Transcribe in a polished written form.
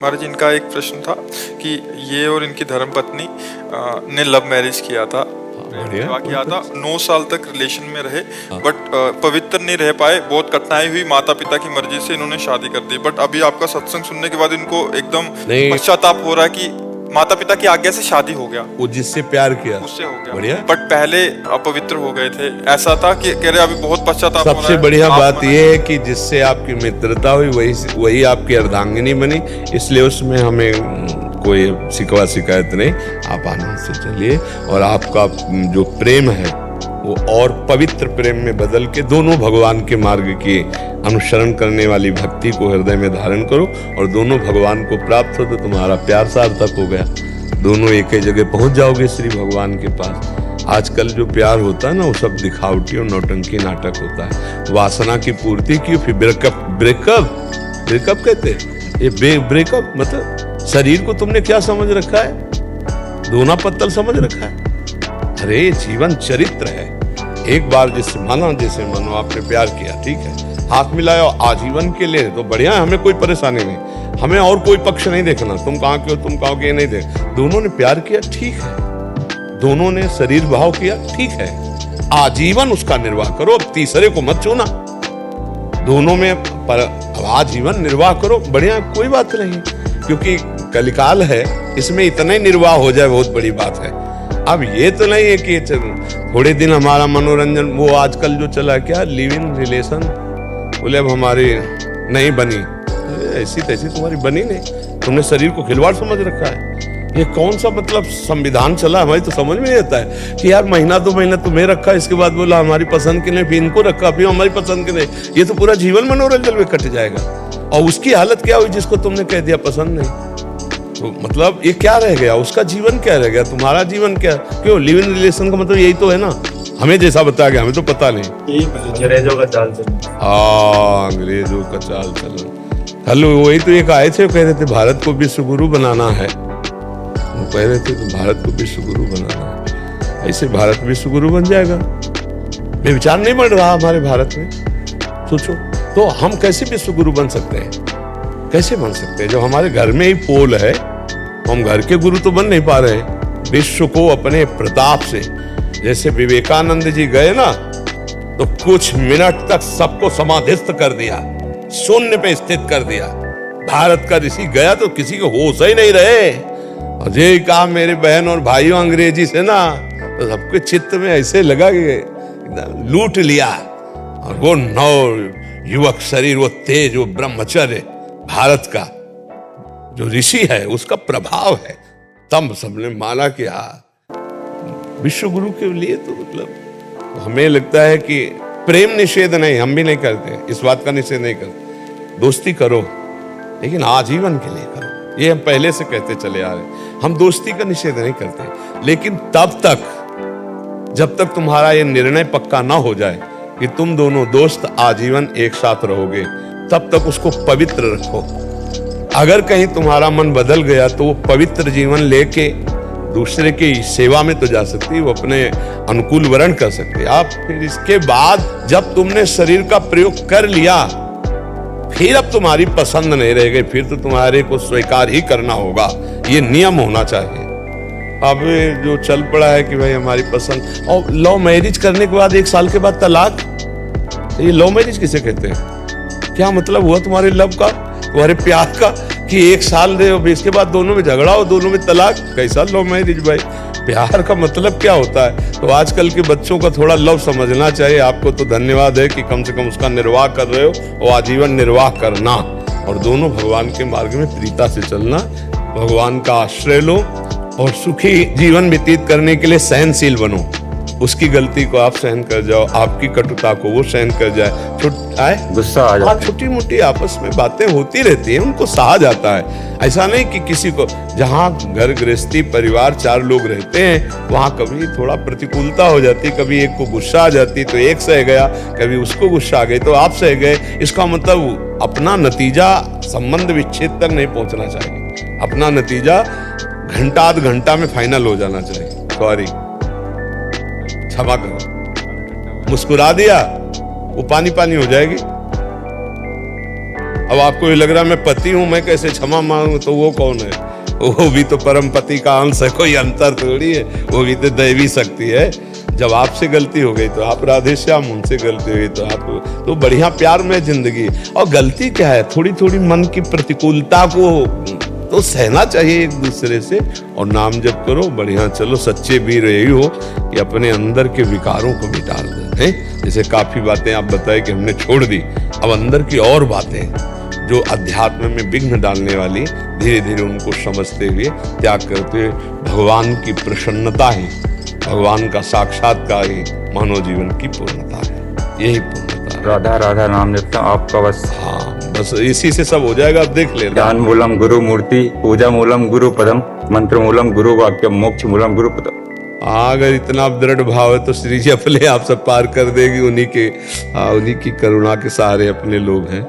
महाराज इनका एक प्रश्न था कि ये और इनकी धर्मपत्नी ने लव मैरिज किया था, विवाह किया था, 9 साल तक रिलेशन में रहे, बट पवित्र नहीं रह पाए, बहुत कठिनाई हुई, माता पिता की मर्जी से इन्होंने शादी कर दी। बट अभी आपका सत्संग सुनने के बाद इनको एकदम पश्चाताप हो रहा है कि माता पिता की आज्ञा से शादी हो गया, वो जिससे प्यार किया उससे हो गया, बढ़िया। बट पहले अपवित्र हो गए थे, ऐसा था कि कह रहे अभी बहुत पश्चाताप हो रहा है। सबसे बढ़िया बात यह है कि जिससे आपकी मित्रता हुई वही आपकी अर्धांगिनी बनी, इसलिए उसमें हमें कोई शिकवा शिकायत नहीं। आप आनंद से चलिए और आपका जो प्रेम है वो और पवित्र प्रेम में बदल के दोनों भगवान के मार्ग की अनुसरण करने वाली भक्ति को हृदय में धारण करो और दोनों भगवान को प्राप्त हो तो तुम्हारा प्यार सार्थक हो गया, दोनों एक ही जगह पहुंच जाओगे श्री भगवान के पास। आजकल जो प्यार होता है ना वो सब दिखावटी और नौटंकी नाटक होता है, वासना की पूर्ति की, फिर ब्रेकअप कहते हैं। ये ब्रेकअप मतलब शरीर को तुमने क्या समझ रखा है, दोना पत्तल समझ रखा है। अरे जीवन चरित्र है, एक बार जैसे मानो आपने प्यार किया, ठीक है, हाथ मिलाया आजीवन के लिए तो बढ़िया है, हमें कोई परेशानी नहीं, हमें और कोई पक्ष नहीं देखना, तुम कहाँ के हो तुम कहाँ के नहीं देख। दोनों ने प्यार किया, ठीक है, दोनों ने शरीर भाव किया, ठीक है, आजीवन उसका निर्वाह करो, अब तीसरे को मत चुना, दोनों में पर आजीवन निर्वाह करो, बढ़िया, कोई बात नहीं, क्योंकि कलिकाल है, इसमें इतना ही निर्वाह हो जाए बहुत बड़ी बात है। अब ये तो नहीं है कि थोड़े दिन हमारा मनोरंजन, वो आजकल जो चला क्या लिव इन रिलेशन, बोले अब हमारी नहीं बनी, ऐसी तैसी तुम्हारी बनी नहीं, तुमने शरीर को खिलवाड़ समझ रखा है। ये कौन सा मतलब संविधान चला, हमारी तो समझ में नहीं आता है कि यार महीना 2 महीना तुम्हें रखा, इसके बाद बोला हमारी पसंद के नहीं, फिर इनको रखा, फिर हमारी पसंद के नहीं, ये तो पूरा जीवन मनोरंजन में कट जाएगा। और उसकी हालत क्या हुई जिसको तुमने कह दिया पसंद नहीं, तो मतलब ये क्या रह गया, उसका जीवन क्या रह गया, तुम्हारा जीवन क्या, क्यों लिव इन रिलेशन का मतलब यही तो है ना, हमें जैसा बताया गया हमें तो पता नहीं। अंग्रेजों का चाल चलन, अंग्रेजों का चाल चलन। हेलो, वही तो एक आए थे, कह रहे थे भारत को विश्व गुरु बनाना है, वो कह रहे थे तो भारत को विश्व गुरु बनाना है, ऐसे भारत विश्व गुरु बन जाएगा। ये विचार नहीं बढ़ रहा हमारे भारत में, सोचो तो हम कैसे विश्व गुरु बन सकते हैं, कैसे बन सकते हैं, जो हमारे घर में ही पोल है, हम घर के गुरु तो बन नहीं पा रहे हैं। विश्व को अपने प्रताप से, जैसे विवेकानंद जी गए ना तो कुछ मिनट तक सबको समाधिस्थ कर दिया, शून्य पे स्थित कर दिया। भारत का ऋषि गया तो किसी को होश ही नहीं रहे, और ये कहा मेरे बहन और भाइयों अंग्रेजी से ना, तो सबके चित्त में ऐसे लगा कि लूट लिया, और वो नव युवक शरीर, वो तेज, वो ब्रह्मचर्य भारत का जो ऋषि है उसका प्रभाव है, तब सबने माना कि विश्व गुरु के लिए तो मतलब हमें लगता है कि प्रेम निषेध नहीं, हम भी नहीं करते, इस बात का निषेध नहीं करते, दोस्ती करो लेकिन आजीवन के लिए करो, ये हम पहले से कहते चले आ रहे, हम दोस्ती का निषेध नहीं करते, लेकिन तब तक जब तक तुम्हारा ये निर्णय पक्का ना हो जाए कि तुम दोनों दोस्त आजीवन एक साथ रहोगे, तब तक उसको पवित्र रखो। अगर कहीं तुम्हारा मन बदल गया तो वो पवित्र जीवन लेके दूसरे की सेवा में तो जा सकती है, वो अपने अनुकूल वर्ण कर सकते। आप फिर इसके बाद जब तुमने शरीर का प्रयोग कर लिया, फिर अब तुम्हारी पसंद नहीं रह गई, फिर तो तुम्हारे को स्वीकार ही करना होगा, ये नियम होना चाहिए। अब जो चल पड़ा है कि भाई हमारी पसंद, और लव मैरिज करने के बाद 1 साल के बाद तलाक, ये लव मैरिज किसे कहते हैं, क्या मतलब हुआ तुम्हारे लव का, तुम्हारे प्यार का, कि 1 साल दे इसके बाद दोनों में झगड़ा हो, दोनों में तलाक, कैसा लव मैरिज भाई, प्यार का मतलब क्या होता है। तो आजकल के बच्चों का थोड़ा लव समझना चाहिए। आपको तो धन्यवाद है कि कम से कम उसका निर्वाह कर रहे हो, और आजीवन निर्वाह करना, और दोनों भगवान के मार्ग में प्रीता से चलना, भगवान का आश्रय लो और सुखी जीवन व्यतीत करने के लिए सहनशील बनो। उसकी गलती को आप सहन कर जाओ, आपकी कटुता को वो सहन कर जाए, गुस्सा आ जाता है, छोटी मोटी आपस में बातें होती रहती हैं, उनको सहा जाता है। ऐसा नहीं कि किसी को, जहाँ घर गृहस्थी परिवार 4 लोग रहते हैं वहाँ कभी थोड़ा प्रतिकूलता हो जाती, कभी एक को गुस्सा आ जाती तो एक सह गया, कभी उसको गुस्सा आ गई तो आप सह गए। इसका मतलब अपना नतीजा संबंध विच्छेद तक नहीं पहुंचना चाहिए, अपना नतीजा घंटा 8 घंटा में फाइनल हो जाना चाहिए। सॉरी, क्षमा करो, मुस्कुरा दिया वो पानी पानी हो जाएगी। अब आपको ये लग रहा है मैं पति हूं, मैं कैसे क्षमा मांगू, तो वो कौन है? वो भी तो परम पति का अंश है, कोई अंतर थोड़ी है, वो भी तो दैवी शक्ति है। जब आपसे गलती हो गई तो आप राधे श्याम, उनसे गलती हुई तो आप, तो बढ़िया प्यार में जिंदगी। और गलती क्या है, थोड़ी थोड़ी मन की प्रतिकूलता को तो सहना चाहिए एक दूसरे से, और नाम जप करो, बढ़िया चलो। सच्चे वीर यही हो कि अपने अंदर के विकारों को मिटा दें, हैं? जैसे काफी बातें आप बताए कि हमने छोड़ दी, अब अंदर की और बातें जो अध्यात्म में विघ्न डालने वाली, धीरे धीरे उनको समझते हुए त्याग करते हुए भगवान की प्रसन्नता ही, भगवान का साक्षात्कार ही मानव जीवन की पूर्णता है। यही पूर्णता है। राधा राधा नाम जपता हूँ आपका बस। हाँ, बस इसी से सब हो जाएगा। आप देख लेना। ज्ञान मूलम गुरु मूर्ति, पूजा मूलम गुरु पदम, मंत्र मूलम गुरु वाक्यम, मोक्ष मूलम गुरु पदम। अगर इतना दृढ़ भाव है तो श्री जी अपने आप सब पार कर देगी। उन्हीं की करुणा के सहारे अपने लोग हैं।